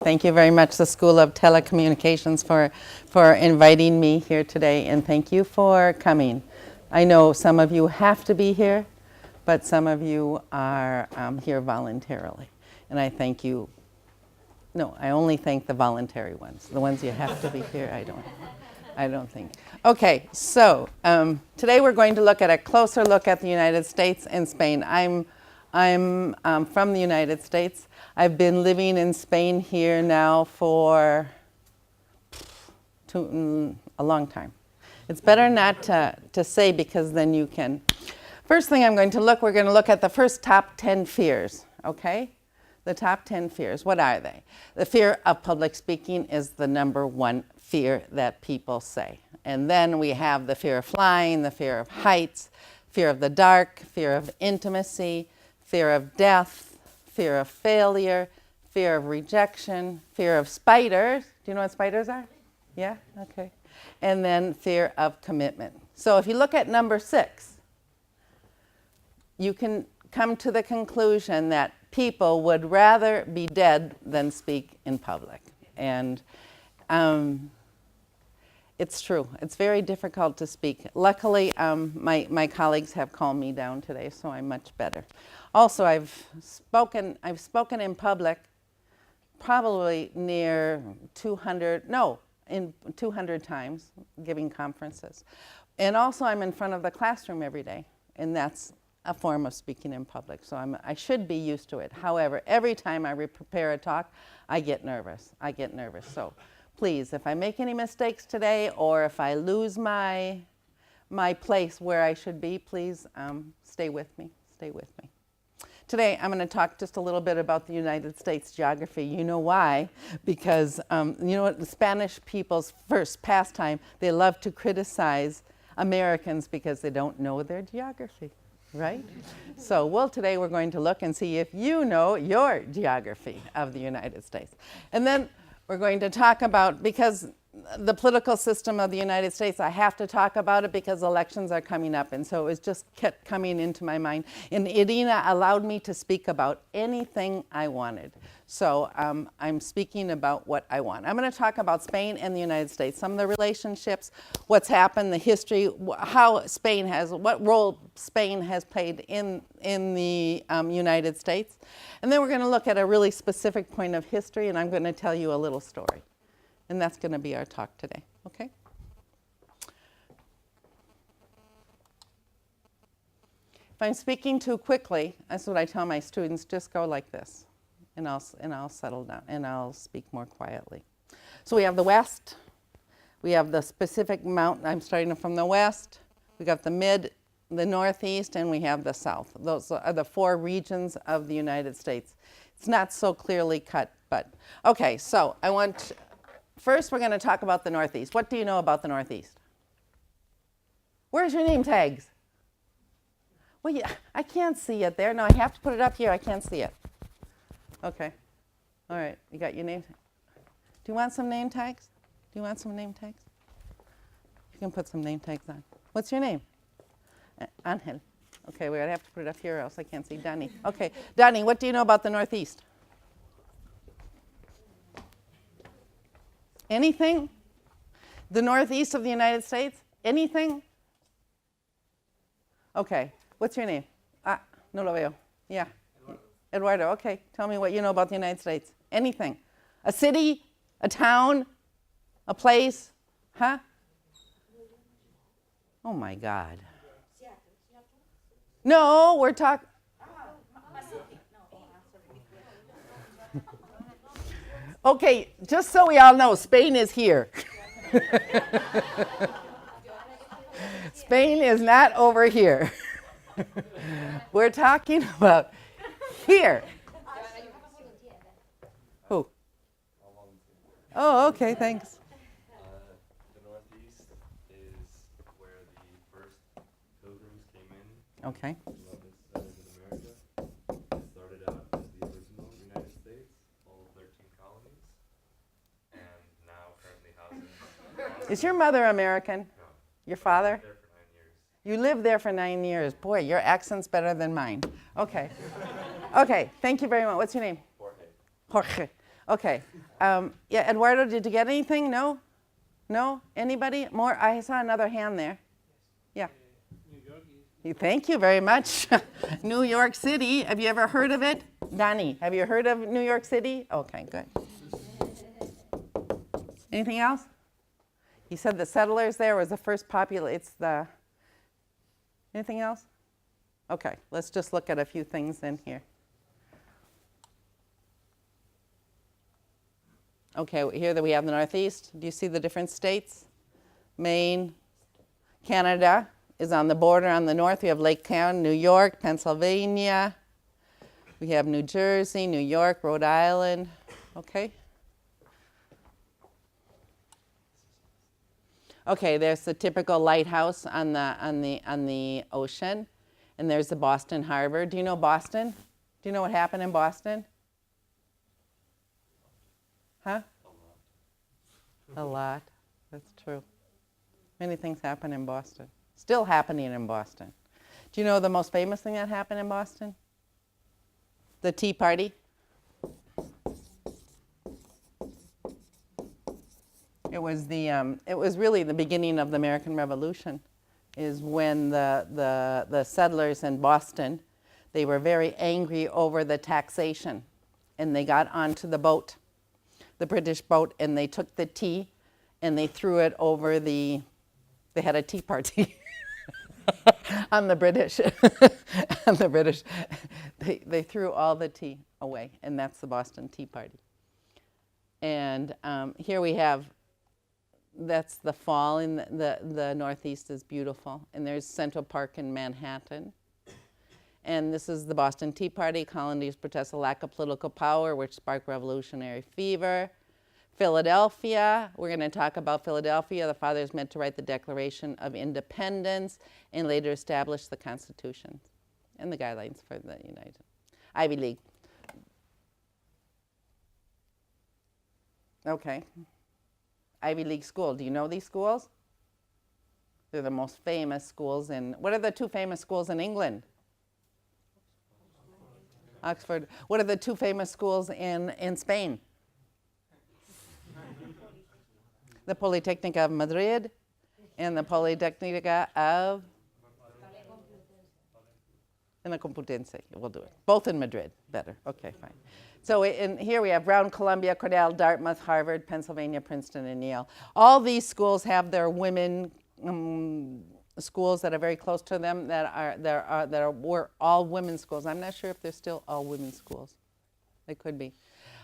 Thank you very much, the School of Telecommunications, for inviting me here today, and thank you for coming. I know some of you have to be here, but some of you are here voluntarily, and I thank you. No, I only thank the voluntary ones. The ones you have to be here, I don't think. Okay, so today we're going to look at a closer look at the United States and Spain. I'm from the United States. I've been living in Spain here now for a long time. It's better not to say, because then you can. First thing we're going to look at the first top 10 fears, okay? The top 10 fears, what are they? The fear of public speaking is the number one fear that people say. And then we have the fear of flying, the fear of heights, fear of the dark, fear of intimacy, fear of death, fear of failure, fear of rejection, fear of spiders. Do you know what spiders are? Yeah? Okay. And then fear of commitment. So if you look at number 6, you can come to the conclusion that people would rather be dead than speak in public. And it's true. It's very difficult to speak. Luckily, my colleagues have calmed me down today, so I'm much better. Also, I've spoken in public probably near 200 times, giving conferences. And also, I'm in front of the classroom every day, and that's a form of speaking in public, so I should be used to it. However, every time I prepare a talk, I get nervous. So please, if I make any mistakes today, or if I lose my place where I should be, please stay with me. Today, I'm going to talk just a little bit about the United States geography. You know why? Because you know what, the Spanish people's first pastime, they love to criticize Americans because they don't know their geography, right? So, today we're going to look and see if you know your geography of the United States. And then we're going to talk about, because the political system of the United States, I have to talk about it because elections are coming up, and so it just kept coming into my mind. And Irina allowed me to speak about anything I wanted. So I'm speaking about what I want. I'm going to talk about Spain and the United States, some of the relationships, what's happened, the history, what role Spain has played in the United States. And then we're going to look at a really specific point of history, and I'm going to tell you a little story. And that's going to be our talk today, okay? If I'm speaking too quickly, that's what I tell my students, just go like this, and I'll settle down, and I'll speak more quietly. So we have the West, we have the specific mountain, I'm starting from the West, we got the Northeast, and we have the South. Those are the 4 regions of the United States. It's not so clearly cut, but, okay, so first, we're going to talk about the Northeast. What do you know about the Northeast? Where's your name tags? Well, I can't see it there. No, I have to put it up here. I can't see it. Okay. All right. You got your name. Do you want some name tags? You can put some name tags on. What's your name? Angel. Okay, we're going to have to put it up here or else I can't see. Danny. Okay. Danny, what do you know about the Northeast? Anything? The Northeast of the United States? Anything? Okay. What's your name? No lo veo. Yeah. Eduardo. Okay. Tell me what you know about the United States. Anything. A city? A town? A place? Huh? Oh my God. No, we're talking. Okay, just so we all know, Spain is here. Spain is not over here. We're talking about here. Who? Oh, okay, thanks. The Northeast is where the first pilgrims came in. Okay. Throughout this side of America. It started out as the original United States, all 13 colonies, and now currently housing. Is your mother American? No. Your father? There for 9 years. You lived there for 9 years. Boy, your accent's better than mine. Okay. Okay, thank you very much. What's your name? Jorge. Jorge. Okay. Yeah, Eduardo, did you get anything? No? No? Anybody? More? I saw another hand there. Yeah. New York. Thank you very much. New York City. Have you ever heard of it? Danny, have you heard of New York City? Okay, good. Anything else? He said the settlers there was the first it's the... Anything else? Okay, let's just look at a few things in here. Okay, here that we have the Northeast. Do you see the different states? Maine, Canada is on the border on the north. We have Lake County, New York, Pennsylvania. We have New Jersey, New York, Rhode Island. Okay. Okay, there's the typical lighthouse on the ocean, and there's the Boston Harbor. Do you know Boston? Do you know what happened in Boston? Huh? A lot. That's true. Many things happen in Boston. Still happening in Boston. Do you know the most famous thing that happened in Boston? The Tea Party. It was really the beginning of the American Revolution, is when the settlers in Boston, they were very angry over the taxation, and they got onto the boat, the British boat, and they took the tea and they threw it over they had a tea party on the British. On the British. They threw all the tea away, and that's the Boston Tea Party. And here we have, that's the fall in the Northeast is beautiful. And there's Central Park in Manhattan. And this is the Boston Tea Party. Colonies protest a lack of political power, which sparked revolutionary fever. Philadelphia, we're going to talk about Philadelphia. The fathers met to write the Declaration of Independence and later establish the Constitution and the guidelines for the United Ivy League. Okay. Ivy League school. Do you know these schools? They're the most famous schools in, what are the two famous schools in England? Oxford. What are the two famous schools in Spain? The Politécnica of Madrid and the Politécnica of... And the Complutense. We'll do it. Both in Madrid. Better. Okay, fine. So here we have Brown, Columbia, Cornell, Dartmouth, Harvard, Pennsylvania, Princeton, and Yale. All these schools have their women schools that are very close to them were all women's schools. I'm not sure if they're still all women's schools. They could be.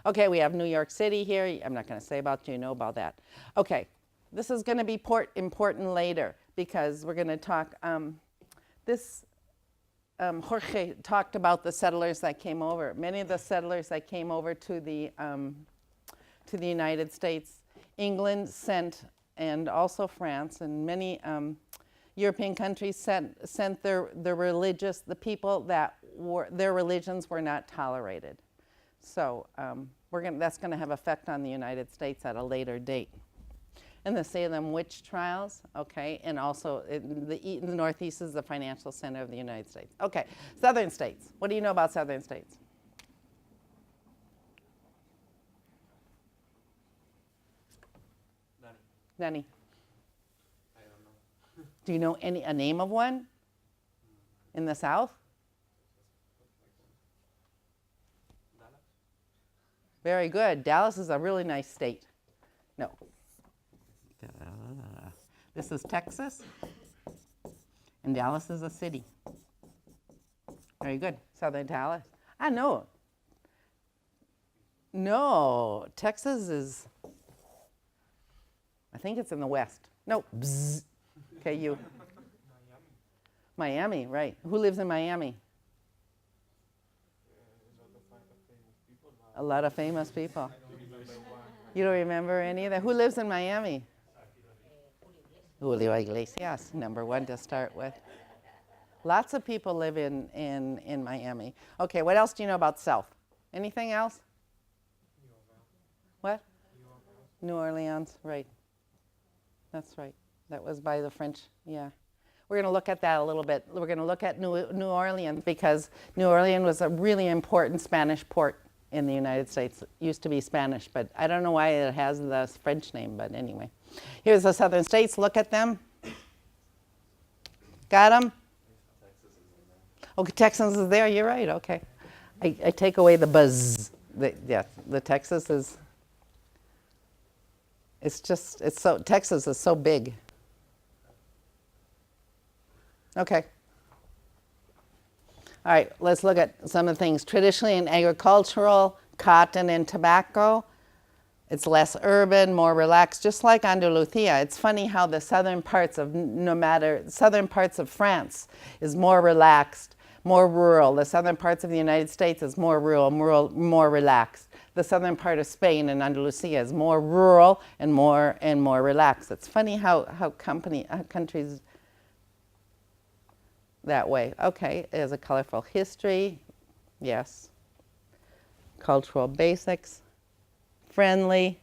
Okay, we have New York City here. I'm not going to say about you know about that. Okay, this is going to be important later because we're going to talk. Jorge talked about the settlers that came over. Many of the settlers that came over to the United States, England sent, and also France, and many European countries sent the people that their religions were not tolerated. So that's going to have effect on the United States at a later date. And the Salem witch trials, okay, and also the Northeast is the financial center of the United States. Okay, southern states. What do you know about southern states? Danny. I don't know. Do you know a name of one in the South? Dallas? Very good. Dallas is a really nice state. No. This is Texas, and Dallas is a city. Very good. Southern Dallas. I know. No, Texas is, I think it's in the west. No, bzz. Okay, you. Miami, right. Who lives in Miami? A lot of famous people. You don't remember any of that? Who lives in Miami? Julio Iglesias, number one to start with. Lots of people live in Miami. Okay, what else do you know about South? Anything else? What? New Orleans, right. That's right. That was by the French, yeah. We're going to look at that a little bit. We're going to look at New Orleans because New Orleans was a really important Spanish port in the United States. It used to be Spanish, but I don't know why it has the French name, but anyway. Here's the southern states. Look at them. Got them? Okay, Texas is there. You're right. Okay. I take away the buzz. The Texas is, Texas is so big. Okay. All right, let's look at some of the things. Traditionally in agricultural, cotton and tobacco, it's less urban, more relaxed, just like Andalusia. It's funny how the southern parts of France is more relaxed, more rural. The southern parts of the United States is more rural, more relaxed. The southern part of Spain and Andalusia is more rural and more relaxed. It's funny how countries that way. Okay, there's a colorful history. Yes. Cultural basics. Friendly.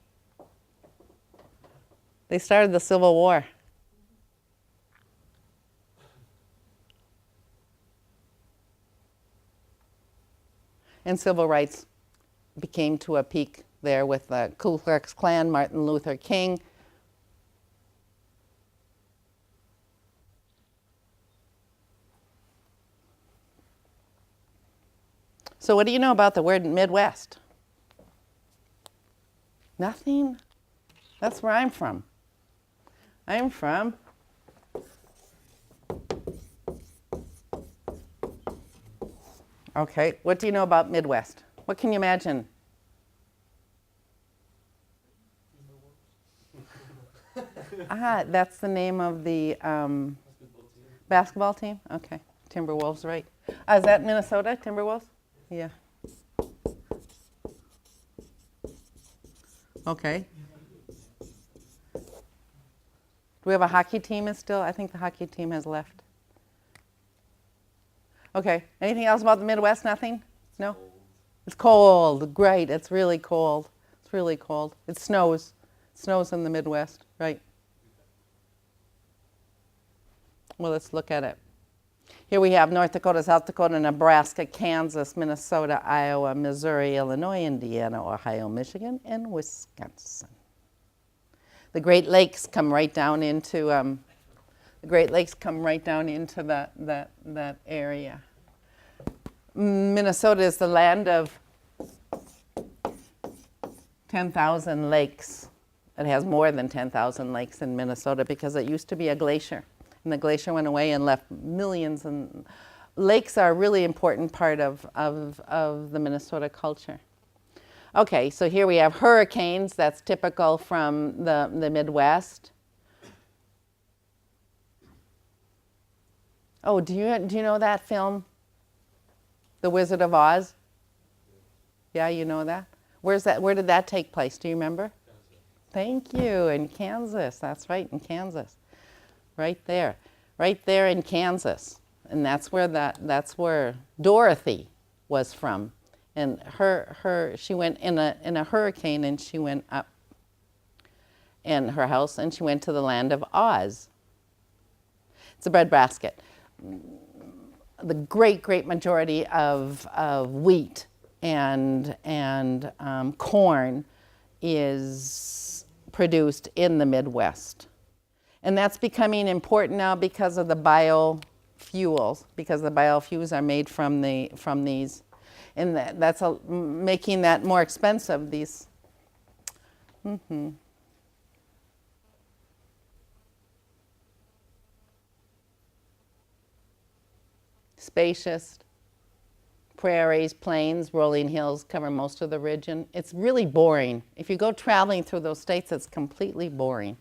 They started the Civil War. And civil rights became to a peak there with the Ku Klux Klan, Martin Luther King. So what do you know about the word Midwest? Nothing? That's where I'm from. I'm from Okay, what do you know about Midwest? What can you imagine? That's the name of the basketball team? Okay, Timberwolves, right. Is that Minnesota, Timberwolves? Yeah. Okay. Do we have a hockey team still? I think the hockey team has left. Okay, anything else about the Midwest? Nothing? No? It's cold, great, it's really cold. It's really cold. It snows. It snows in the Midwest, right? Well, let's look at it. Here we have North Dakota, South Dakota, Nebraska, Kansas, Minnesota, Iowa, Missouri, Illinois, Indiana, Ohio, Michigan, and Wisconsin. The Great Lakes come right down into that area. Minnesota is the land of 10,000 lakes. It has more than 10,000 lakes in Minnesota because it used to be a glacier. And the glacier went away and left millions. And lakes are a really important part of the Minnesota culture. Okay, so here we have hurricanes. That's typical from the Midwest. Oh, do you know that film, The Wizard of Oz? Yeah, you know that? Where's that? Where did that take place? Do you remember? Thank you, in Kansas. That's right, in Kansas. Right there in Kansas, and that's where Dorothy was from, and she went in a hurricane, and she went up in her house, and she went to the land of Oz. It's a breadbasket. The great majority of wheat and corn is produced in the Midwest. And that's becoming important now because of the biofuels, because the biofuels are made from these, and that's making that more expensive. These. Spacious prairies, plains, rolling hills cover most of the region. It's really boring. If you go traveling through those states, it's completely boring.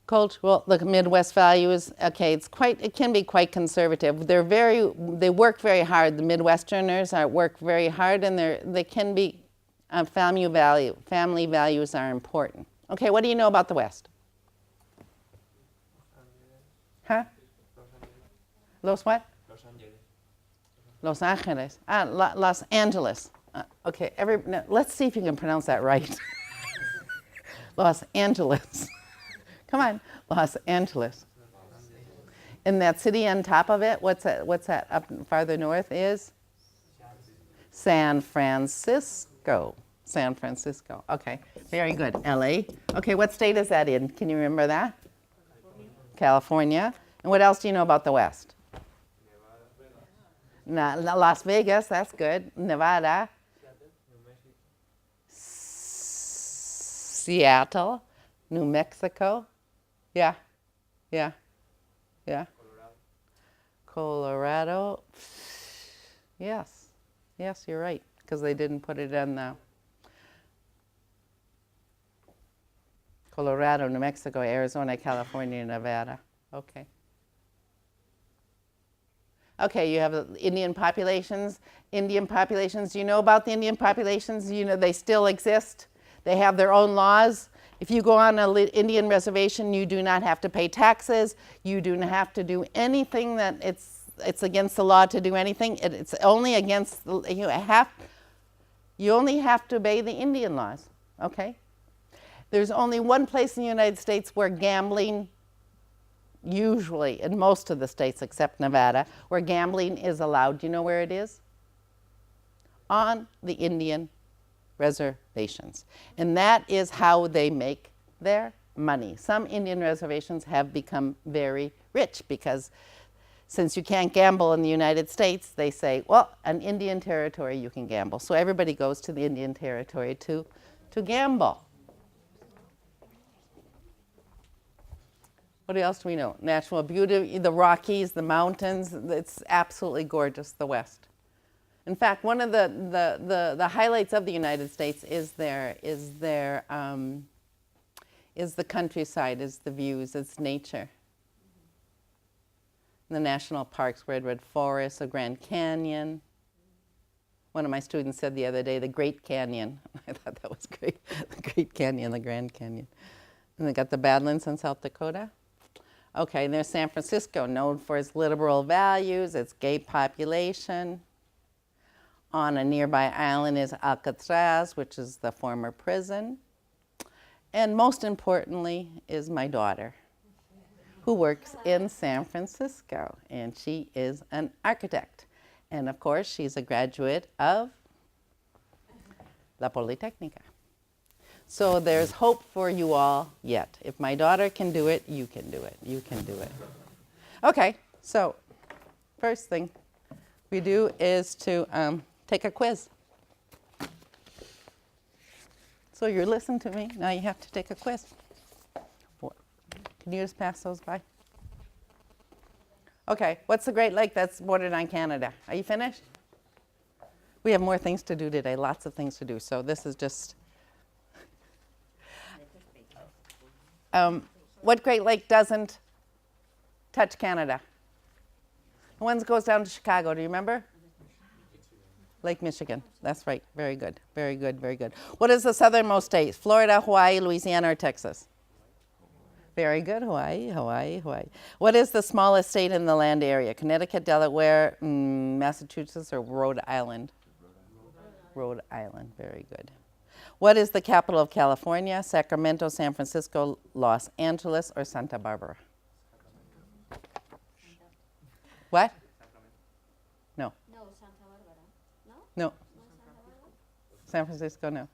Cultural, the Midwest values, okay, it can be quite conservative. They work very hard. The Midwesterners work very hard, and they can be, family values are important. Okay, what do you know about the West? Huh? Los what? Los Angeles. Los Angeles. Okay, now, let's see if you can pronounce that right. Los Angeles. Come on, Los Angeles. And that city on top of it, what's that up farther north is? San Francisco. San Francisco. Okay, very good. LA. Okay, what state is that in? Can you remember that? California. And what else do you know about the West? Las Vegas, that's good. Nevada. Seattle. New Mexico. Yeah. Yeah. Yeah. Colorado. Yes. Yes, you're right, because they didn't put it in the Colorado, New Mexico, Arizona, California, Nevada. Okay. Okay, you have Indian populations. Indian populations, do you know about the Indian populations? You know they still exist. They have their own laws. If you go on an Indian reservation, you do not have to pay taxes. You do not have to do anything that it's against the law to do anything. It's only against, you only have to obey the Indian laws, okay? There's only one place in the United States where gambling, usually in most of the states except Nevada, where gambling is allowed. Do you know where it is? On the Indian reservations. And that is how they make their money. Some Indian reservations have become very rich because since you can't gamble in the United States, they say, well, an Indian territory you can gamble. So everybody goes to the Indian territory to gamble. What else do we know? Natural beauty, the Rockies, the mountains. It's absolutely gorgeous, the West. In fact, one of the highlights of the United States is the countryside, is the views, it's nature. The national parks, redwood forests, the Grand Canyon. One of my students said the other day, the Great Canyon. I thought that was great. The Great Canyon, the Grand Canyon. And they got the Badlands in South Dakota. Okay, and there's San Francisco, known for its liberal values, its gay population. On a nearby island is Alcatraz, which is the former prison. And most importantly is my daughter, who works in San Francisco, and she is an architect. And of course, she's a graduate of La Politécnica. So there's hope for you all yet. If my daughter can do it, you can do it. You can do it. Okay, so first thing we do is to take a quiz. So you're listening to me, now you have to take a quiz. Can you just pass those by? Okay, what's the Great Lake that's bordered on Canada? Are you finished? We have more things to do today, lots of things to do, so this is just... what Great Lake doesn't touch Canada? The one that goes down to Chicago, do you remember? Lake Michigan, that's right, very good, very good, very good. What is the southernmost state? Florida, Hawaii, Louisiana, or Texas? Very good, Hawaii, Hawaii, Hawaii. What is the smallest state in the land area? Connecticut, Delaware, Massachusetts, or Rhode Island? Rhode Island, very good. What is the capital of California? Sacramento, San Francisco, Los Angeles, or Santa Barbara? What? No. No, Santa Barbara. No? No. No, Santa Barbara? San Francisco, no.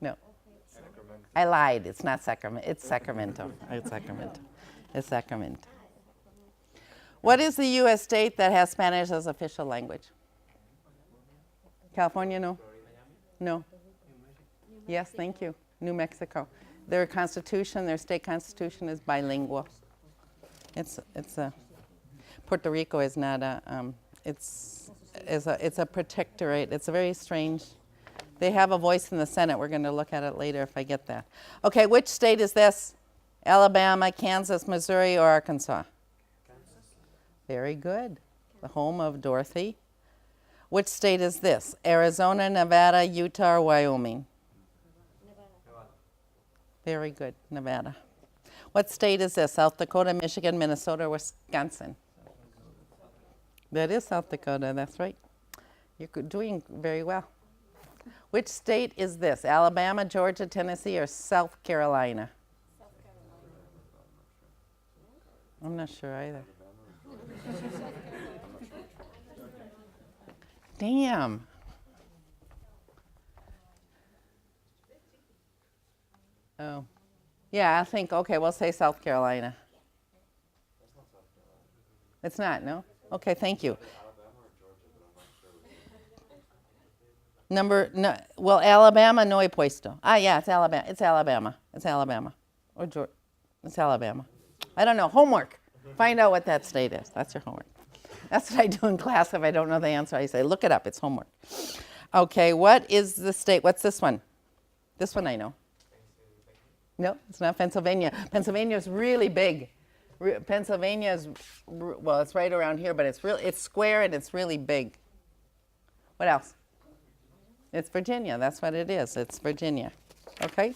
No. I lied. It's not Sacramento. It's Sacramento. It's Sacramento. It's Sacramento. What is the U.S. state that has Spanish as official language? California, no? No. Yes, thank you. New Mexico. Their constitution, their state constitution is bilingual. It's a Puerto Rico is not a it's a protectorate. It's a very strange. They have a voice in the Senate. We're going to look at it later if I get that. Okay, which state is this? Alabama, Kansas, Missouri, or Arkansas? Kansas. Very good. The home of Dorothy. Which state is this? Arizona, Nevada, Utah, or Wyoming? Nevada. Very good, Nevada. What state is this? South Dakota, Michigan, Minnesota, or Wisconsin? That is South Dakota, that's right. You're doing very well. Which state is this? Alabama, Georgia, Tennessee, or South Carolina? South Carolina. I'm not sure either. Damn. Oh. Yeah, I think, okay, we'll say South Carolina. It's not, no? Okay, thank you. Well, Alabama, no he puesto. Ah, yeah, it's Alabama. It's Alabama. It's Alabama. Or Georgia. It's Alabama. I don't know. Homework. Find out what that state is. That's your homework. That's what I do in class. If I don't know the answer, I say, look it up. It's homework. Okay, what is the state? What's this one? This one I know. No, it's not Pennsylvania. Pennsylvania is really big. Pennsylvania is, well, it's right around here, but it's square and it's really big. What else? It's Virginia. That's what it is. It's Virginia. Okay?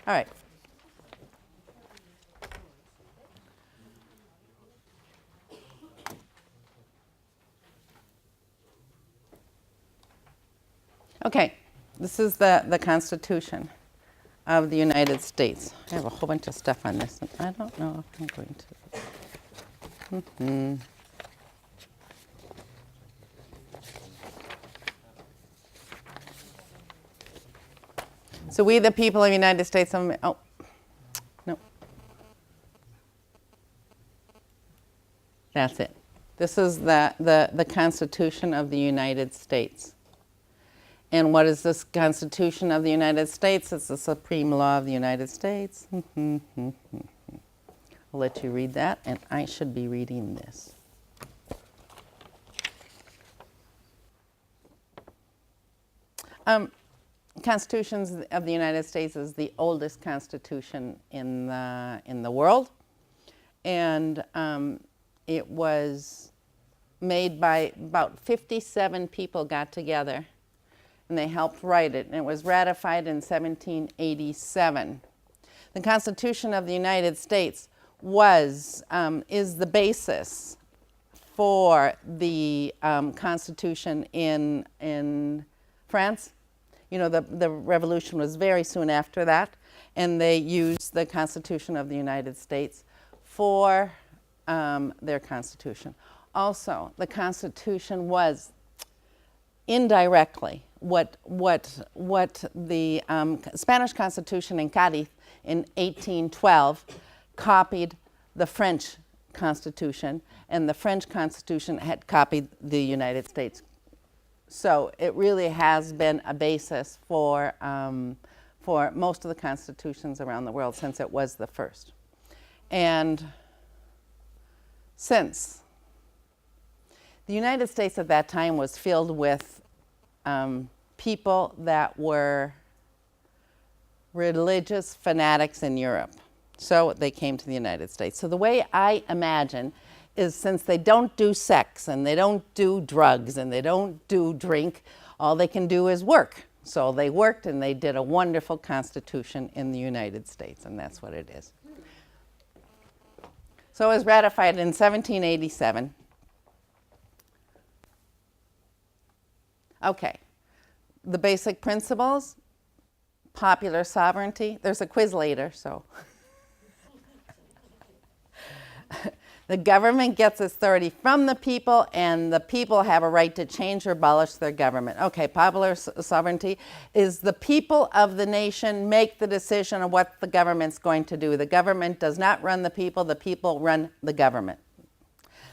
All right. Okay, this is the Constitution of the United States. I have a whole bunch of stuff on this. I don't know if I'm going to. So we, the people of the United States of America. Oh, no. That's it. This is the Constitution of the United States. And what is this Constitution of the United States? It's the supreme law of the United States. I'll let you read that, and I should be reading this. Constitution of the United States is the oldest constitution in the world, and it was made by about 57 people got together, and they helped write it, and it was ratified in 1787. The Constitution of the United States is the basis for the Constitution in France. You know, the revolution was very soon after that, and they used the Constitution of the United States for their Constitution. Also, the Constitution was indirectly what the Spanish Constitution in Cádiz in 1812 copied the French Constitution, and the French Constitution had copied the United States. So it really has been a basis for most of the constitutions around the world since it was the first. And since the United States at that time was filled with people that were religious fanatics in Europe. So they came to the United States. So the way I imagine is, since they don't do sex and they don't do drugs and they don't do drink, all they can do is work. So they worked and they did a wonderful constitution in the United States, and that's what it is. So it was ratified in 1787. Okay, the basic principles: popular sovereignty. There's a quiz later, so. The government gets its authority from the people, and the people have a right to change or abolish their government. Okay, popular sovereignty is the people of the nation make the decision of what the government's going to do. The government does not run the people run the government.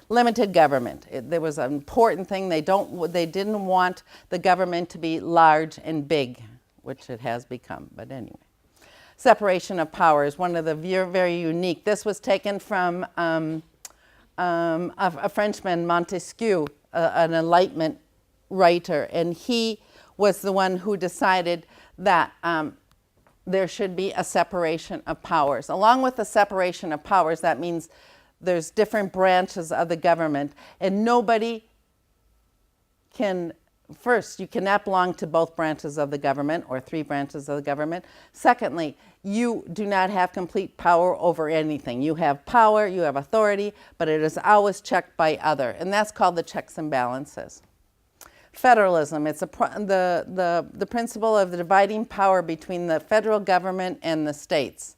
Limited government. There was an important thing. They didn't want the government to be large and big, which it has become, but anyway. Separation of powers, one of the very unique. This was taken from a Frenchman, Montesquieu, an Enlightenment writer, and he was the one who decided that there should be a separation of powers. Along with the separation of powers, that means there's different branches of the government, and nobody can. First, you cannot belong to both branches of the government or three branches of the government. Secondly, you do not have complete power over anything. You have power, you have authority, but it is always checked by other, and that's called the checks and balances. Federalism, it's the principle of the dividing power between the federal government and the states.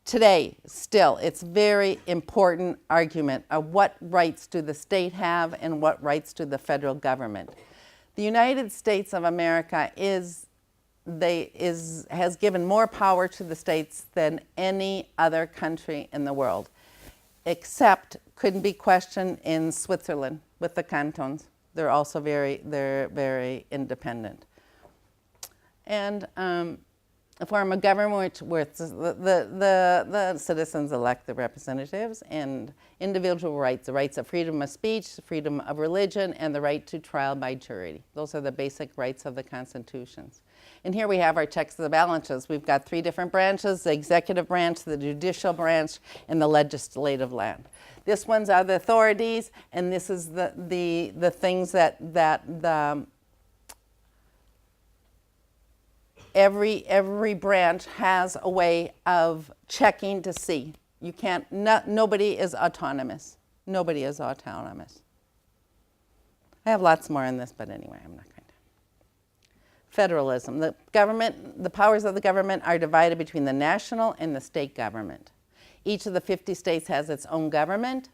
Today, still, it's very important argument of what rights do the state have and what rights do the federal government. The United States of America has given more power to the states than any other country in the world, except couldn't be questioned in Switzerland with the cantons. They're also very independent. And a form of government where the citizens elect the representatives, and individual rights, the rights of freedom of speech, freedom of religion, and the right to trial by jury. Those are the basic rights of the constitutions. And here we have our checks and balances. We've got three different branches: the executive branch, the judicial branch, and the legislative branch. This one's are the authorities, and this is the things that the every branch has a way of checking to see. You can't, nobody is autonomous. Nobody is autonomous. I have lots more on this, but anyway, I'm not going to. Federalism. The powers of the government are divided between the national and the state government. Each of the 50 states has its own government.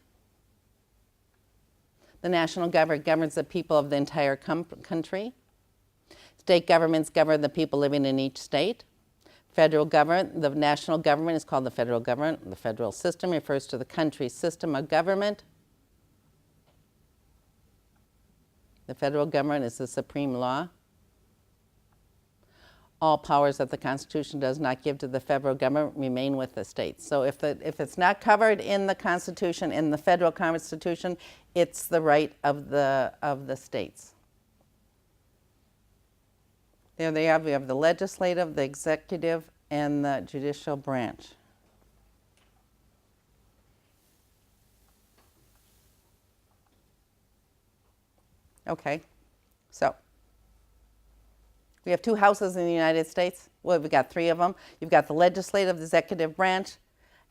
The national government governs the people of the entire country. State governments govern the people living in each state. Federal government, the national government is called the federal government. The federal system refers to the country's system of government. The federal government is the supreme law. All powers that the Constitution does not give to the federal government remain with the states. So if it's not covered in the Constitution, in the federal Constitution, it's the right of the states. There they have. We have the legislative, the executive, and the judicial branch. Okay, so we have two houses in the United States. Well, we've got three of them. You've got the legislative, the executive branch.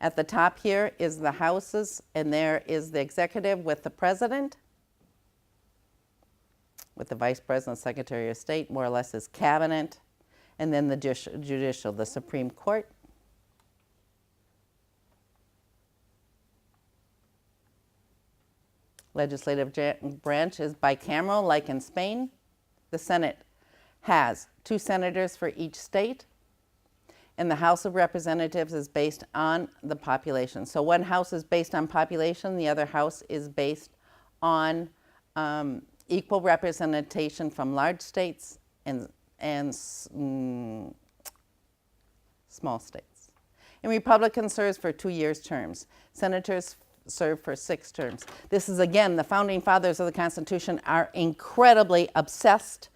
At the top here is the houses, and there is the executive with the president, with the vice president, secretary of state, more or less his cabinet, and then the judicial, the Supreme Court. Legislative branch is bicameral, like in Spain. The Senate has 2 senators for each state, and the House of Representatives is based on the population. So one house is based on population, the other house is based on equal representation from large states and small states. And Republicans serve for 2-year terms. Senators serve for 6 terms. This is, again, the founding fathers of the Constitution are incredibly obsessed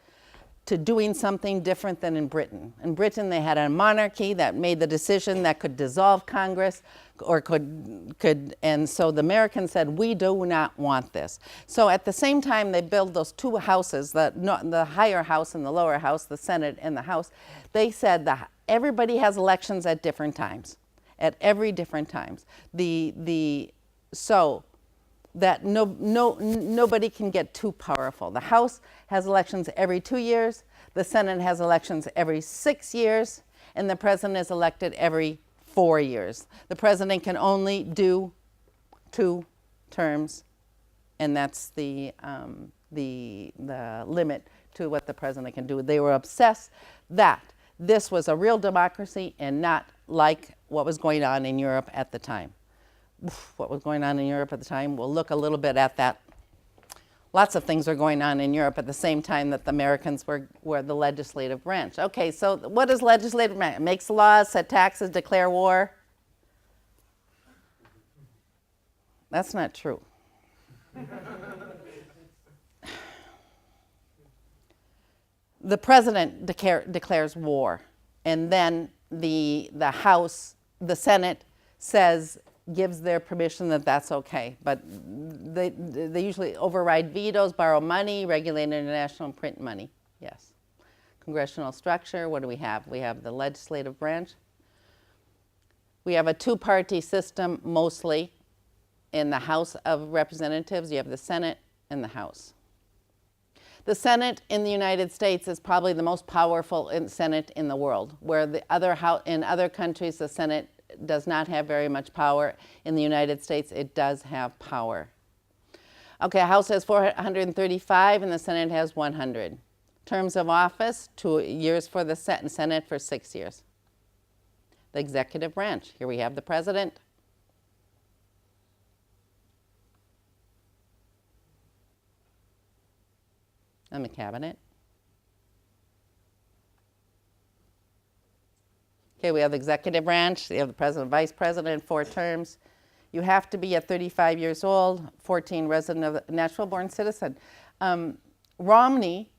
to doing something different than in Britain. In Britain, they had a monarchy that made the decision that could dissolve Congress or could, and so the Americans said, we do not want this. So at the same time they build those 2 houses, the higher house and the lower house, the Senate and the House, they said that everybody has elections at different times, at every different times. So that nobody can get too powerful. The House has elections every 2 years, the Senate has elections every 6 years, and the president is elected every 4 years. The president can only do 2 terms, and that's the limit to what the president can do. They were obsessed that this was a real democracy and not like what was going on in Europe at the time. What was going on in Europe at the time, we'll look a little bit at that. Lots of things are going on in Europe at the same time that the Americans were the legislative branch. Okay, so what is legislative branch? It makes laws, set taxes, declare war. That's not true. The president declares war, and then the House, the Senate gives their permission that that's okay, but they usually override vetoes, borrow money, regulate international print money. Yes. Congressional structure, what do we have? We have the legislative branch. We have a 2-party system mostly. In the House of Representatives, you have the Senate and the House. The Senate in the United States is probably the most powerful Senate in the world, where in other countries the Senate does not have very much power. In the United States, it does have power. Okay, House has 435 and the Senate has 100. Terms of office, 2 years for the Senate for 6 years. The executive branch, here we have the president. And the cabinet. Okay, we have the executive branch, we have the president, vice president, 4 terms. You have to be at 35 years old, 14 resident of natural born citizen. Romney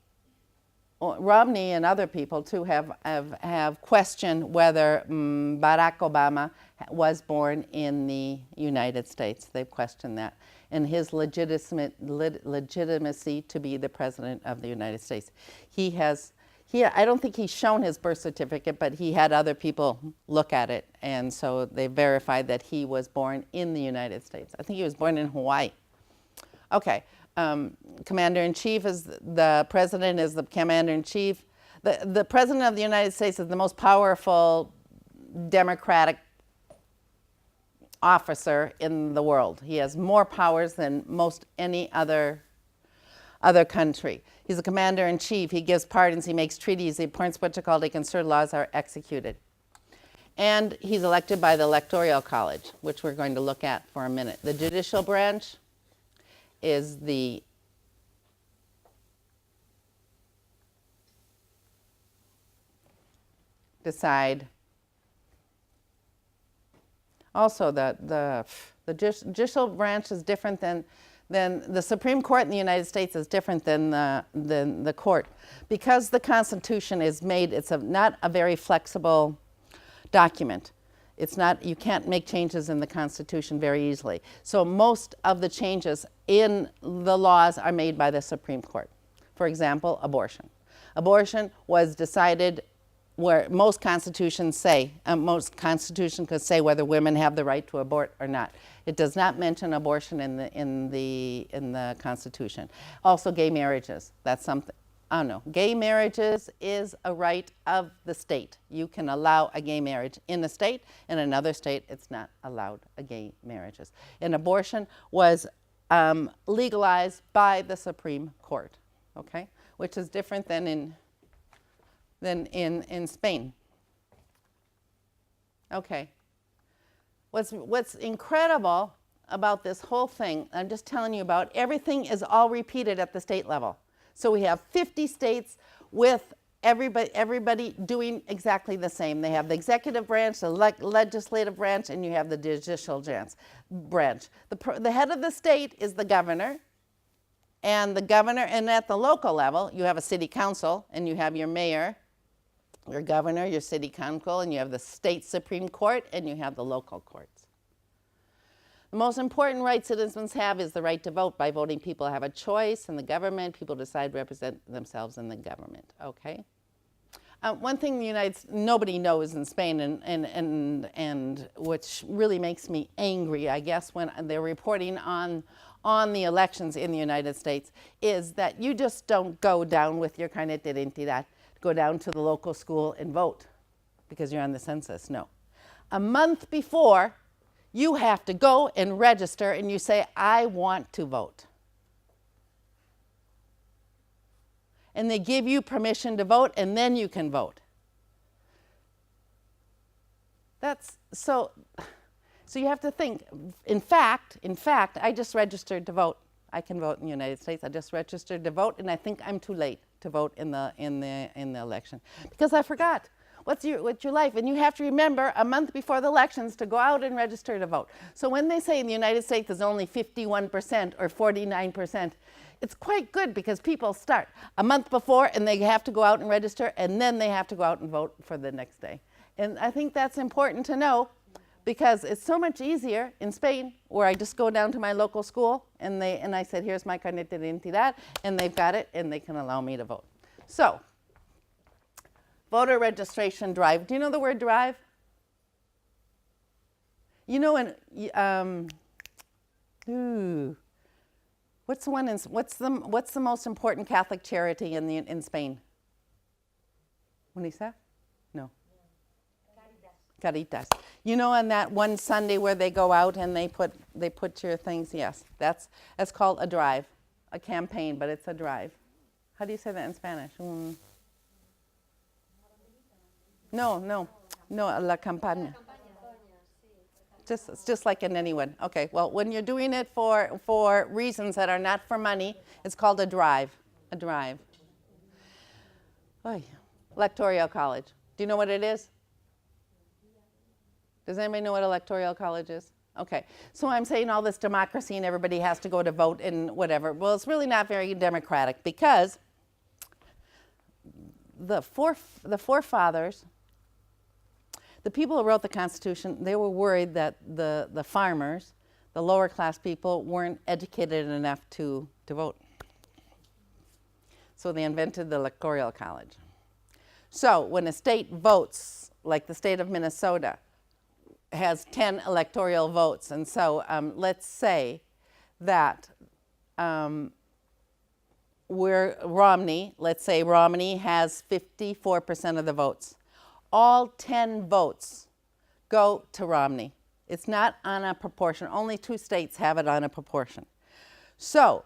and other people too have questioned whether Barack Obama was born in the United States. They've questioned that and his legitimacy to be the president of the United States. I don't think he's shown his birth certificate, but he had other people look at it, and so they verified that he was born in the United States. I think he was born in Hawaii. Okay, Commander-in-Chief is the president is the Commander-in-Chief. The President of the United States is the most powerful democratic officer in the world. He has more powers than most any other country. He's a commander-in-chief. He gives pardons, he makes treaties, he appoints what are called concert laws are executed. And he's elected by the Electoral College, which we're going to look at for a minute. The judicial branch is the decide. Also, the judicial branch is different than the Supreme Court in the United States is different than the court. Because the Constitution is made, it's not a very flexible document. It's not, you can't make changes in the Constitution very easily. So most of the changes in the laws are made by the Supreme Court. For example, abortion. Abortion was decided where most constitutions could say whether women have the right to abort or not. It does not mention abortion in the Constitution. Also, gay marriages. That's something. Oh no, gay marriages is a right of the state. You can allow a gay marriage in a state. In another state, it's not allowed a gay marriages. And abortion was legalized by the Supreme Court. Okay, which is different than in Spain. Okay. What's incredible about this whole thing, I'm just telling you about, everything is all repeated at the state level. So we have 50 states with everybody doing exactly the same. They have the executive branch, the legislative branch, and you have the judicial branch. The head of the state is the governor, and at the local level, you have a city council, and you have your mayor, your governor, your city council, and you have the state Supreme Court, and you have the local courts. The most important right citizens have is the right to vote. By voting, people have a choice in the government. People decide to represent themselves in the government, okay? One thing nobody knows in Spain, and which really makes me angry, I guess, when they're reporting on the elections in the United States, is that you just don't go down with your carnet de identidad, go down to the local school and vote because you're on the census. No. A month before, you have to go and register and you say, I want to vote. And they give you permission to vote and then you can vote. That's so you have to think, in fact, I just registered to vote. I can vote in the United States. I just registered to vote and I think I'm too late to vote in the election because I forgot. What's your life? And you have to remember a month before the elections to go out and register to vote. So when they say in the United States there's only 51% or 49%, it's quite good because people start a month before and they have to go out and register and then they have to go out and vote for the next day. And I think that's important to know because it's so much easier in Spain where I just go down to my local school and I said, here's my carnet de identidad, and they've got it and they can allow me to vote. So, voter registration drive. Do you know the word drive? You know, what's the most important Catholic charity in Spain? Unisa? No. Caritas. You know, on that one Sunday where they go out and they put they put your things, yes. That's called a drive, a campaign, but it's a drive. How do you say that in Spanish? No, la campaña. It's just like in anyone. Okay, well, when you're doing it for reasons that are not for money, it's called a drive. A drive. Oy. Electoral college. Do you know what it is? Does anybody know what electoral college is? Okay, so I'm saying all this democracy and everybody has to go to vote and whatever. Well, it's really not very democratic because the forefathers, the people who wrote the Constitution, they were worried that the farmers, the lower class people, weren't educated enough to vote. So they invented the electoral college. So when a state votes, like the state of Minnesota, has 10 electoral votes, and so let's say that let's say Romney has 54% of the votes. All 10 votes go to Romney. It's not on a proportion. Only 2 states have it on a proportion. So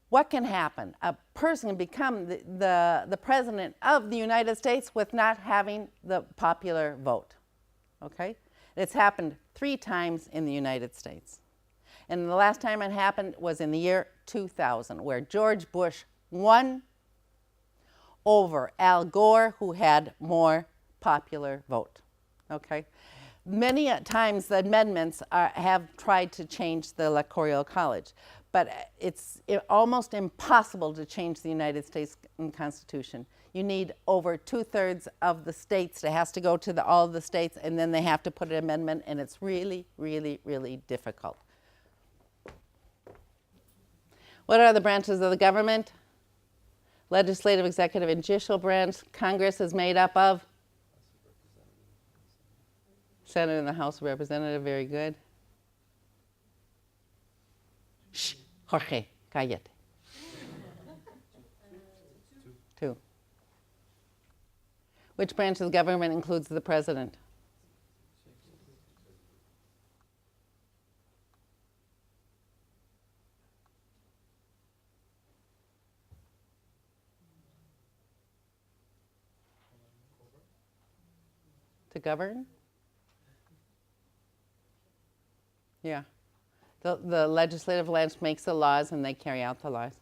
what can happen? A person can become the president of the United States with not having the popular vote. Okay? It's happened 3 times in the United States. And the last time it happened was in the year 2000, where George Bush won over Al Gore, who had more popular vote. Okay? Many times the amendments have tried to change the electoral college, but it's almost impossible to change the United States Constitution. You need over 2/3 of the states. It has to go to all of the states, and then they have to put an amendment, and it's really, really, really difficult. What are the branches of the government? Legislative, executive, and judicial branch. Congress is made up of Senate and the House of Representatives. Very good. Shh, Jorge, cállate. 2. Which branch of the government includes the president? To govern? Yeah. The legislative branch makes the laws and they carry out the laws.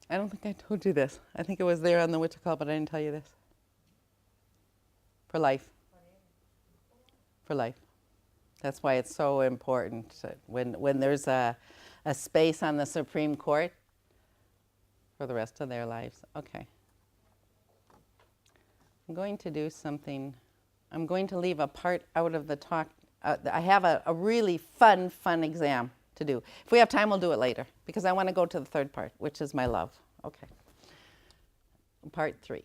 I don't think I told you this. I think it was there on the what you call, but I didn't tell you this. For life. For life. That's why it's so important when there's a space on the Supreme Court for the rest of their lives. Okay. I'm going to do something. I'm going to leave a part out of the talk. I have a really fun exam to do. If we have time, we'll do it later, because I want to go to the 3rd part, which is my love. Okay. Part 3.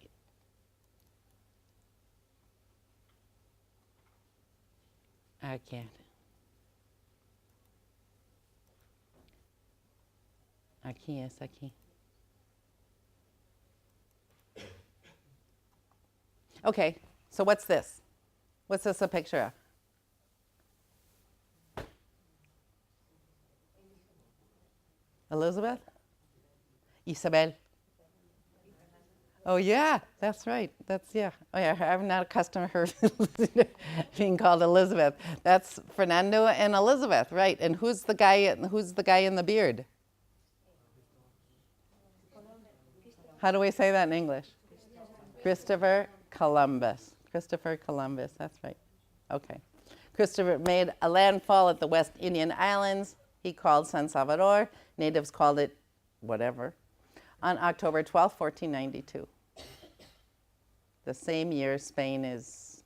I can't. Aquí es aquí. Okay, so what's this? What's this a picture of? Elizabeth? Isabel? Oh yeah, that's right. Yeah. Oh yeah, I'm not accustomed to her being called Elizabeth. That's Fernando and Elizabeth, right? And who's the guy in the beard? How do we say that in English? Christopher Columbus. Christopher Columbus, that's right. Okay. Christopher made a landfall at the West Indian Islands. He called San Salvador. Natives called it whatever. On October 12, 1492. The same year Spain is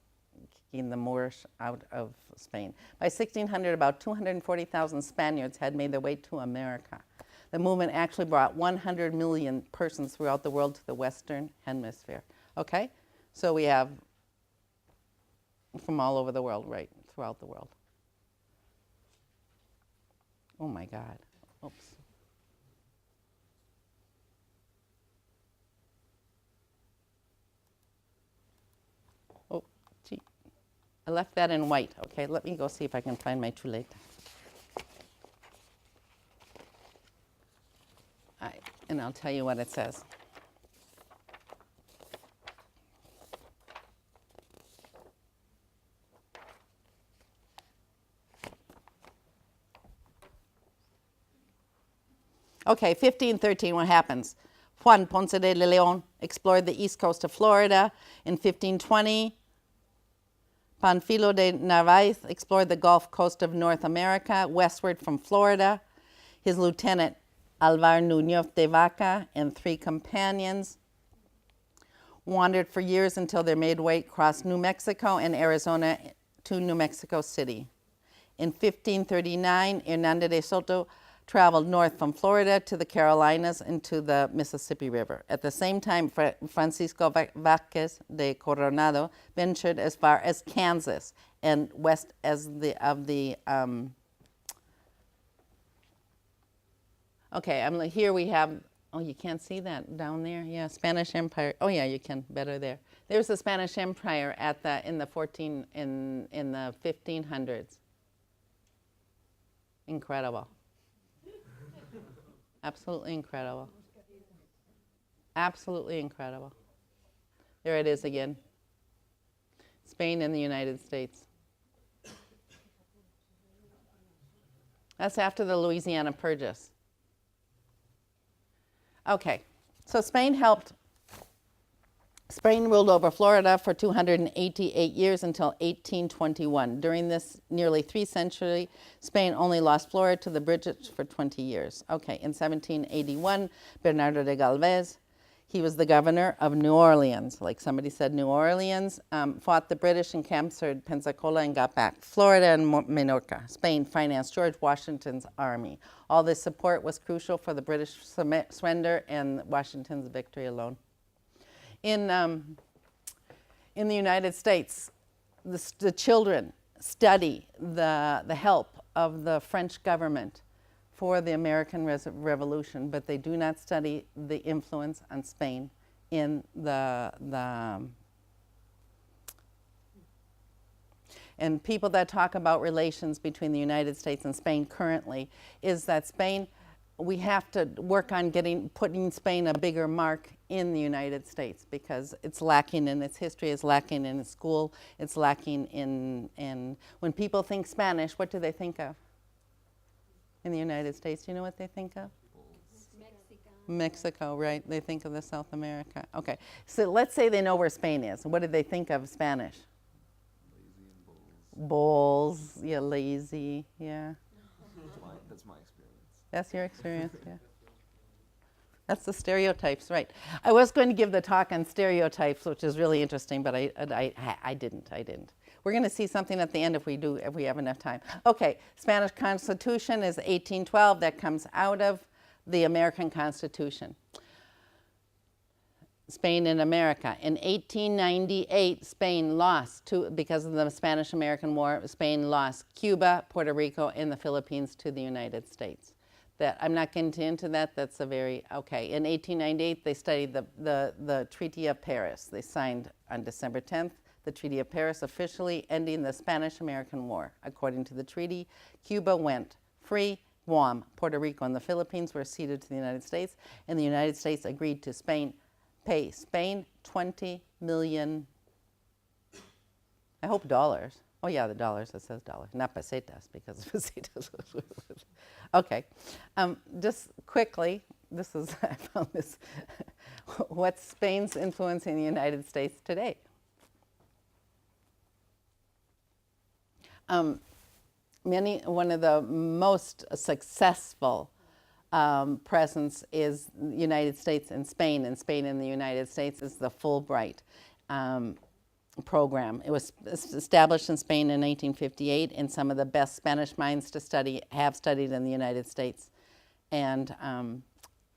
kicking the Moorish out of Spain. By 1600, about 240,000 Spaniards had made their way to America. The movement actually brought 100 million persons throughout the world to the Western Hemisphere. Okay? So we have from all over the world, right, throughout the world. Oh my God. Oops. I left that in white. Okay, let me go see if I can find my chuleta. And I'll tell you what it says. Okay, 1513, what happens? Juan Ponce de León explored the east coast of Florida. In 1520, Panfilo de Narvaez explored the Gulf Coast of North America westward from Florida. His lieutenant, Alvar Núñez de Vaca, and 3 companions wandered for years until they made way across New Mexico and Arizona to New Mexico City. In 1539, Hernando de Soto traveled north from Florida to the Carolinas and to the Mississippi River. At the same time, Francisco Vázquez de Coronado ventured as far as Kansas and west here we have, oh, you can't see that down there? Yeah, Spanish Empire. Oh, yeah, you can, better there. There's the Spanish Empire in the 1500s. Incredible. Absolutely incredible. Absolutely incredible. There it is again. Spain and the United States. That's after the Louisiana Purchase. Okay, so Spain ruled over Florida for 288 years until 1821. During this nearly 3 centuries, Spain only lost Florida to the British for 20 years. Okay, in 1781, Bernardo de Galvez, he was the governor of New Orleans. Like somebody said, New Orleans, fought the British and captured Pensacola and got back Florida and Minorca. Spain financed George Washington's army. All this support was crucial for the British surrender and Washington's victory alone. In the United States, the children study the help of the French government for the American Revolution, but they do not study the influence on Spain in and people that talk about relations between the United States and Spain currently is that Spain, we have to work on putting Spain a bigger mark in the United States because it's lacking in its history, it's lacking in its school, it's lacking in when people think Spanish, what do they think of? In the United States, you know what they think of? Mexico, right? They think of the South America. Okay, so let's say they know where Spain is. What do they think of Spanish? Lazy and bulls. Bulls, yeah, lazy, yeah. That's my experience. That's your experience, yeah. That's the stereotypes, right. I was going to give the talk on stereotypes, which is really interesting, but I didn't. We're going to see something at the end if we have enough time. Okay, Spanish Constitution is 1812. That comes out of the American Constitution. Spain and America. In 1898, Spain lost, because of the Spanish-American War, Spain lost Cuba, Puerto Rico, and the Philippines to the United States. That I'm not getting into that. That's a very, okay. In 1898, they studied the Treaty of Paris. They signed on December 10th, the Treaty of Paris, officially ending the Spanish-American War. According to the treaty, Cuba went free, Guam, Puerto Rico, and the Philippines were ceded to the United States, and the United States agreed to pay Spain $20 million, I hope dollars. Oh yeah, the dollars, it says dollars, not pesetas, because pesetas. Okay, just quickly, I found this, what's Spain's influence in the United States today? One of the most successful presence is the United States and Spain in the United States is the Fulbright program. It was established in Spain in 1858, and some of the best Spanish minds to study have studied in the United States. And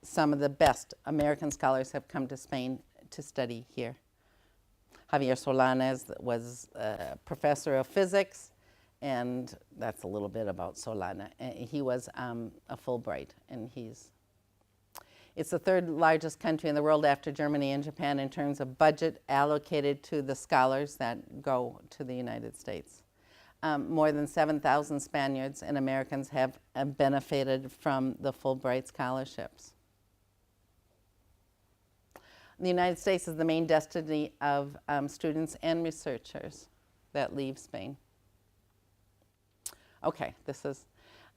some of the best American scholars have come to Spain to study here. Javier Solanas was a professor of physics, and that's a little bit about Solana. He was a Fulbright, and It's the third largest country in the world after Germany and Japan in terms of budget allocated to the scholars that go to the United States. More than 7,000 Spaniards and Americans have benefited from the Fulbright scholarships. The United States is the main destiny of students and researchers that leave Spain. Okay,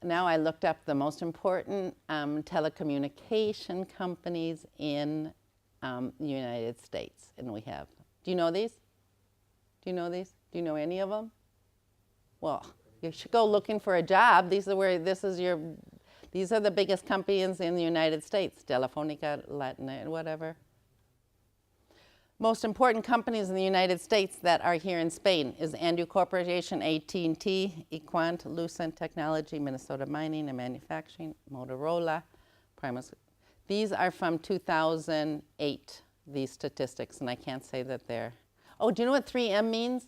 now I looked up the most important telecommunication companies in the United States. And we have, do you know these? Do you know these? Do you know any of them? Well, you should go looking for a job. These are the biggest companies in the United States. Telefonica, Latin, whatever. Most important companies in the United States that are here in Spain is Andrew Corporation, AT&T, Equant, Lucent Technology, Minnesota Mining and Manufacturing, Motorola, Primus. These are from 2008, these statistics, and I can't say that they're. Oh, do you know what 3M means?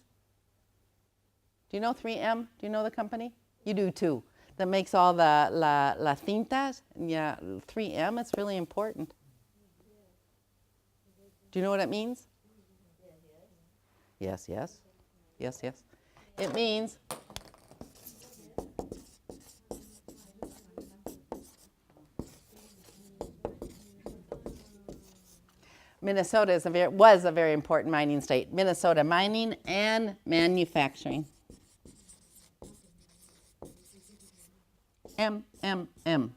Do you know 3M? Do you know the company? You do too. That makes all the la cintas. Yeah, 3M, it's really important. Do you know what it means? Yes, yes. Yes, yes. It means Minnesota was a very important mining state. Minnesota mining and manufacturing. M. 3M.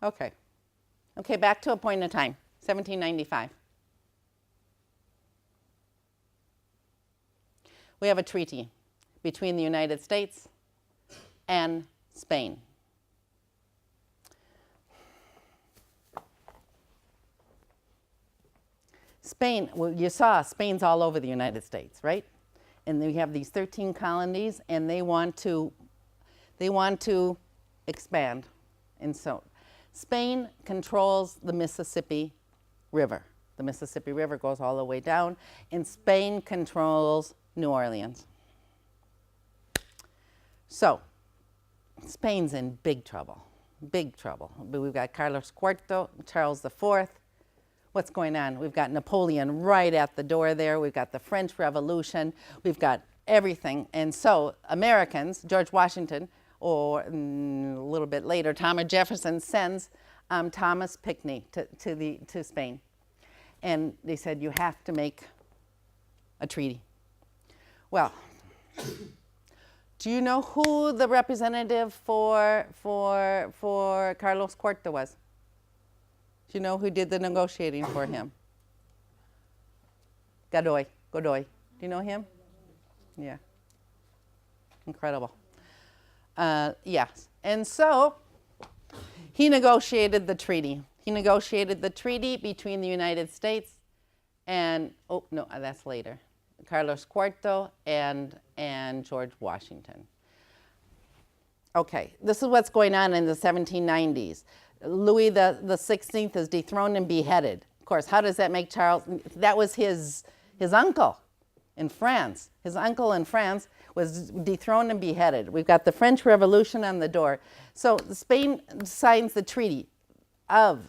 Okay. Okay, back to a point in time, 1795. We have a treaty between the United States and Spain. Spain, well, you saw Spain's all over the United States, right? And we have these 13 colonies, and they want to expand. And so Spain controls the Mississippi River. The Mississippi River goes all the way down, and Spain controls New Orleans. So Spain's in big trouble, big trouble. But we've got Carlos IV, Charles IV. What's going on? We've got Napoleon right at the door there. We've got the French Revolution. We've got everything. And so Americans, George Washington, or a little bit later, Thomas Jefferson sends Thomas Pinckney to Spain. And they said, you have to make a treaty. Well, do you know who the representative for Carlos IV was? Do you know who did the negotiating for him? Godoy. Do you know him? Yeah. Incredible. Yes. And so he negotiated the treaty. He negotiated the treaty between the United States and, oh, no, that's later, Carlos IV and George Washington. Okay, this is what's going on in the 1790s. Louis the 16th is dethroned and beheaded. Of course, how does that make Charles? That was his uncle in France. His uncle in France was dethroned and beheaded. We've got the French Revolution on the door. So Spain signs the treaty of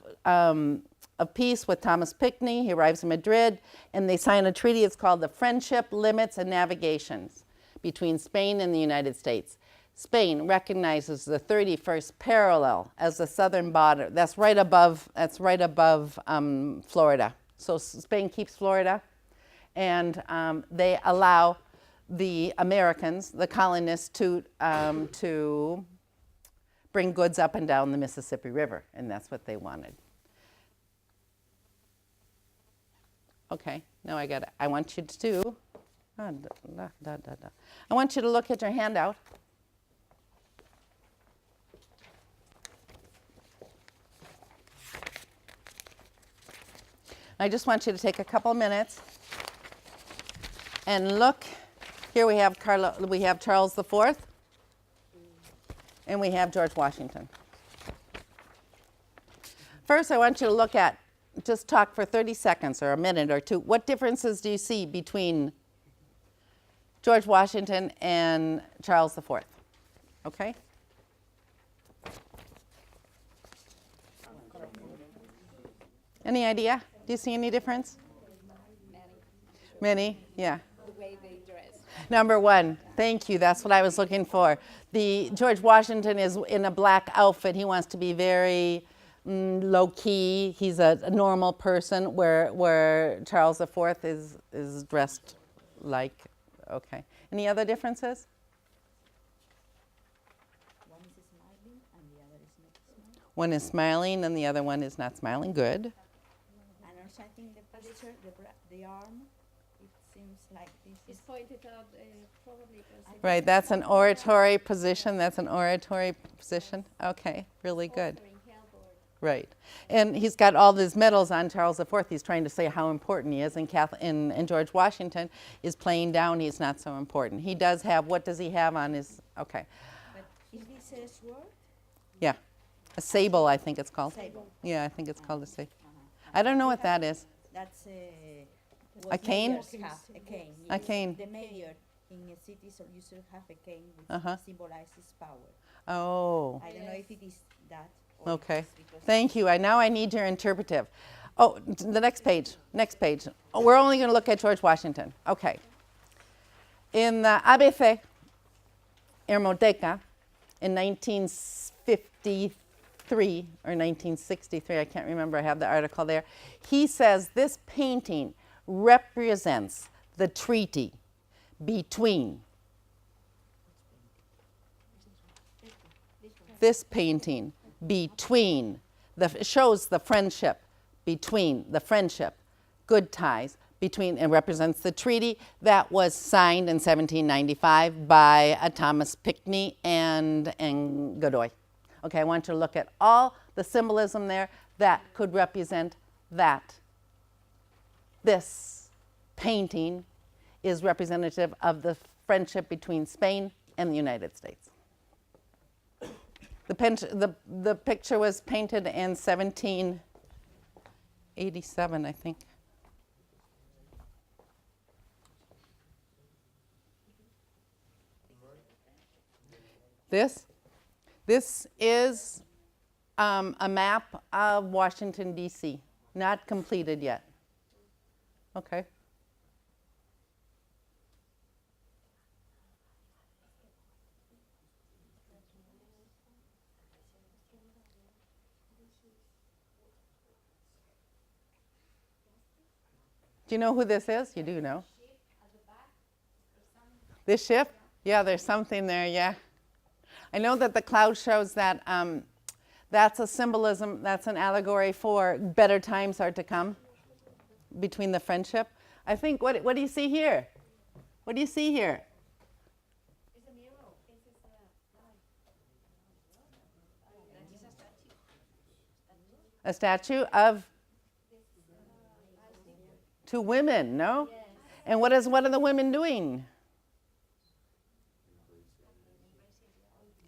peace with Thomas Pinckney. He arrives in Madrid, and they sign a treaty. It's called the Friendship, Limits, and Navigations between Spain and the United States. Spain recognizes the 31st parallel as the southern border. That's right above Florida. So Spain keeps Florida, and they allow the Americans, the colonists, to bring goods up and down the Mississippi River, and that's what they wanted. Okay, now I want you to I want you to look at your handout. I just want you to take a couple minutes and look. Here we have Charles IV, and we have George Washington. First, I want you to look at, just talk for 30 seconds or a minute or two. What differences do you see between George Washington and Charles IV? Okay? Any idea? Do you see any difference? Many, yeah. The way they dress. Number one, thank you. That's what I was looking for. The George Washington is in a black outfit. He wants to be very low key. He's a normal person. Where Charles IV is dressed like. Okay. Any other differences? One is smiling and the other is not smiling. One is smiling and the other one is not smiling. Good. And also I think the posture, the arm, it seems like this It's is pointed out probably because Right. That's an oratory position. That's an oratory position. Okay. Really good. Right. And he's got all these medals on Charles IV. He's trying to say how important he is. And George Washington is playing down he's not so important. He does have, what does he have on his, okay. But is this a sword? Yeah. A sable, I think it's called. Sable. Yeah, I think it's called a sable. I don't know what that is. That's A what cane? mayors have, a cane. A yes. cane. The mayor in a city so you should have a cane which Uh-huh. symbolizes power. Oh, I don't know if it is that. Or okay. it's because Thank you. Now I need your interpretive. Oh, the next page. Next page. Oh, we're only going to look at George Washington. Okay. In the ABC Hermoteca in 1953 or 1963, I can't remember, I have the article there, he says this painting represents the treaty between this painting between shows the friendship between the friendship, good ties between, and represents the treaty that was signed in 1795 by Thomas Pinckney and Godoy. Okay, I want you to look at all the symbolism there that could represent that. This painting is representative of the friendship between Spain and the United States. The picture was painted in 1787, I think. This is a map of Washington, D.C., not completed yet. Okay. Do you know who this is? You do know. This ship? Yeah, there's something there, yeah. I know that the cloud shows that that's a symbolism, that's an allegory for better times are to come between the friendship. I think, what do you see here? What do you see here? It's an arrow. This is A statue of two women, no? Yes. And what are the women doing?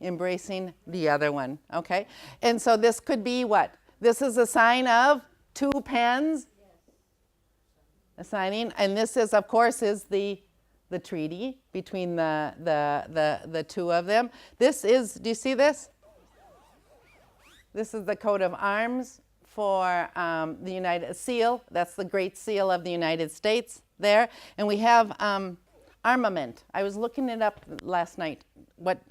Embracing the other one, okay? And so this could be what? This is a sign of two pens. A signing, and this is, of course, is the treaty between the two of them. This is, do you see this? This is the coat of arms for the United seal. That's the Great Seal of the United States there. And we have armament. I was looking it up last night. What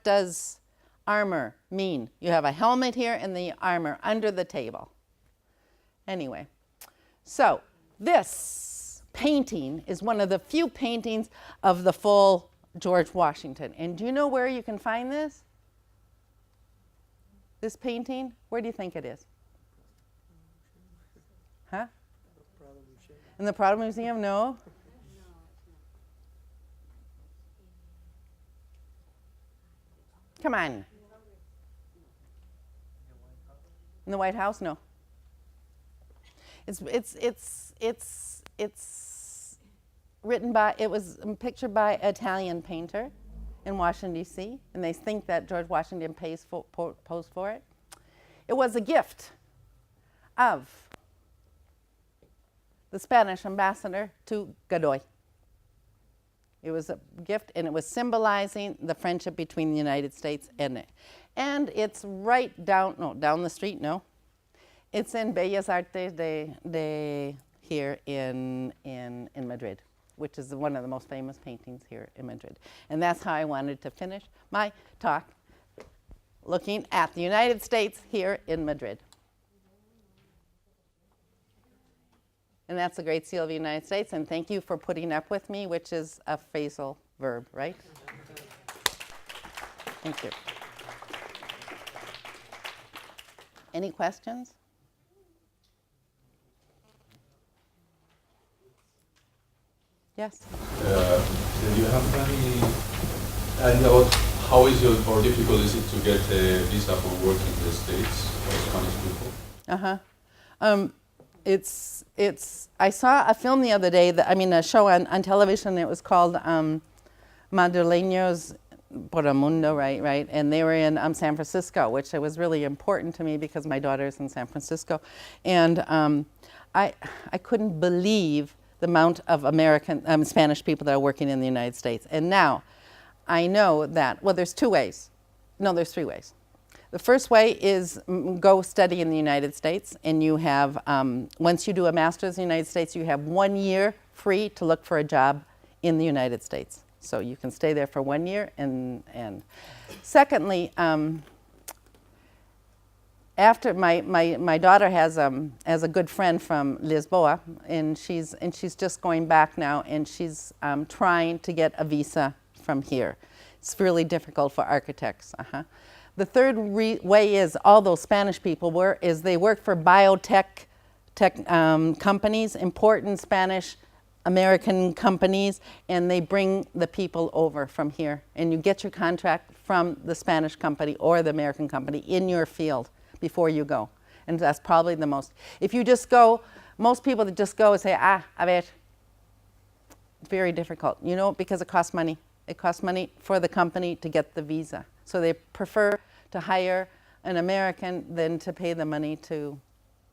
does armor mean? You have a helmet here and the armor under the table. Anyway, so this painting is one of the few paintings of the full George Washington. And do you know where you can find this? This painting? Where do you think it is? Huh? In the Prado Museum? No? Come on. In the White House? No. It's written by, it was pictured by an Italian painter in Washington, D.C., and they think that George Washington posed for it. It was a gift of the Spanish ambassador to Godoy. It was a gift, and it was symbolizing the friendship between the United States and it. And it's right down the street, no. It's in Bellas Artes here in Madrid, which is one of the most famous paintings here in Madrid. And that's how I wanted to finish my talk, looking at the United States here in Madrid. And that's the Great Seal of the United States. And thank you for putting up with me, which is a phrasal verb, right? Thank you. Any questions? Yes. Do you have any idea about how is it or difficult is it to get a visa for work in the States for Spanish people? I saw a film the other day, a show on television. It was called Madrileños por el Mundo, right? And they were in San Francisco, which was really important to me because my daughter is in San Francisco. And I couldn't believe the amount of Spanish people that are working in the United States. And now I know that, well, there's two ways. No, there's three ways. The first way is go study in the United States, and you have, once you do a master's in the United States, you have 1 year free to look for a job in the United States. So you can stay there for 1 year. And secondly, after my daughter has a good friend from Lisboa, and she's just going back now, and she's trying to get a visa from here. It's really difficult for architects. The third way is all those Spanish people they work for biotech companies, important Spanish American companies, and they bring the people over from here, and you get your contract from the Spanish company or the American company in your field before you go. And that's probably the most. If you just go, most people that just go and say, a ver, very difficult, because it costs money. It costs money for the company to get the visa. So they prefer to hire an American than to pay the money to,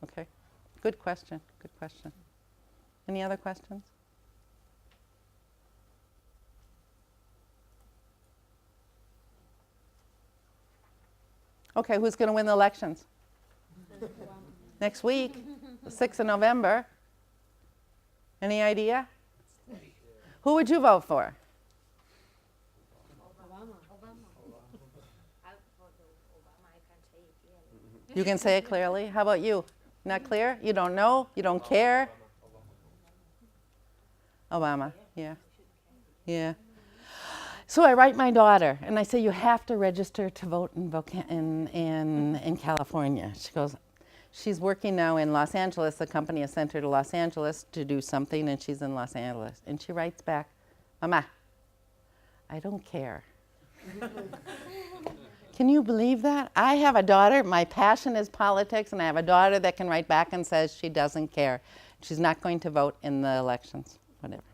okay. Good question, good question. Any other questions? Okay, who's going to win the elections? Next week, the 6th of November. Any idea? Who would you vote for? You can say it clearly. How about you? Not clear? You don't know? You don't care? Obama, yeah. Yeah. So I write my daughter, and I say, you have to register to vote in California. She goes, she's working now in Los Angeles. The company has sent her to Los Angeles to do something, and she's in Los Angeles. And she writes back, Mama, I don't care. Can you believe that? I have a daughter, my passion is politics, and I have a daughter that can write back and says she doesn't care. She's not going to vote in the elections, whatever.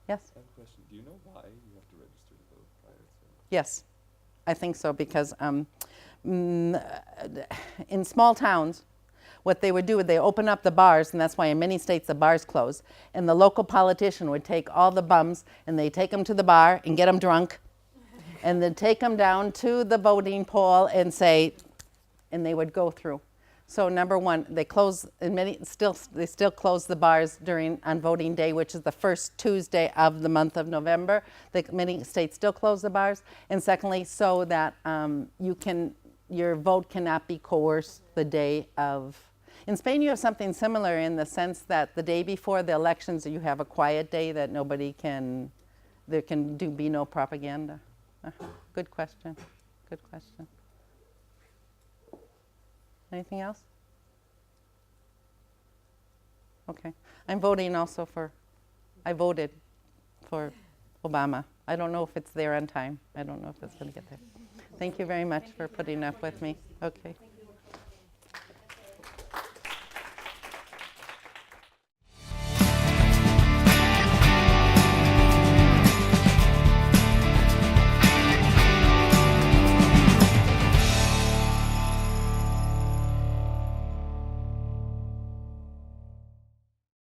Yes? I have a question. Do you know why you have to register to vote prior to? Yes, I think so, because in small towns, what they would do is they open up the bars, and that's why in many states the bars close, and the local politician would take all the bums, and they take them to the bar and get them drunk, and then take them down to the voting poll and say, and they would go through. So number one, they close, they still close the bars on voting day, which is the first Tuesday of the month of November. Many states still close the bars. And secondly, so that your vote cannot be coerced the day of. In Spain, you have something similar in the sense that the day before the elections, you have a quiet day that there can be no propaganda. Good question. Good question. Anything else? Okay. I'm voting also I voted for Obama. I don't know if it's there on time. I don't know if it's going to get there. Thank you very much for putting up with me. Okay.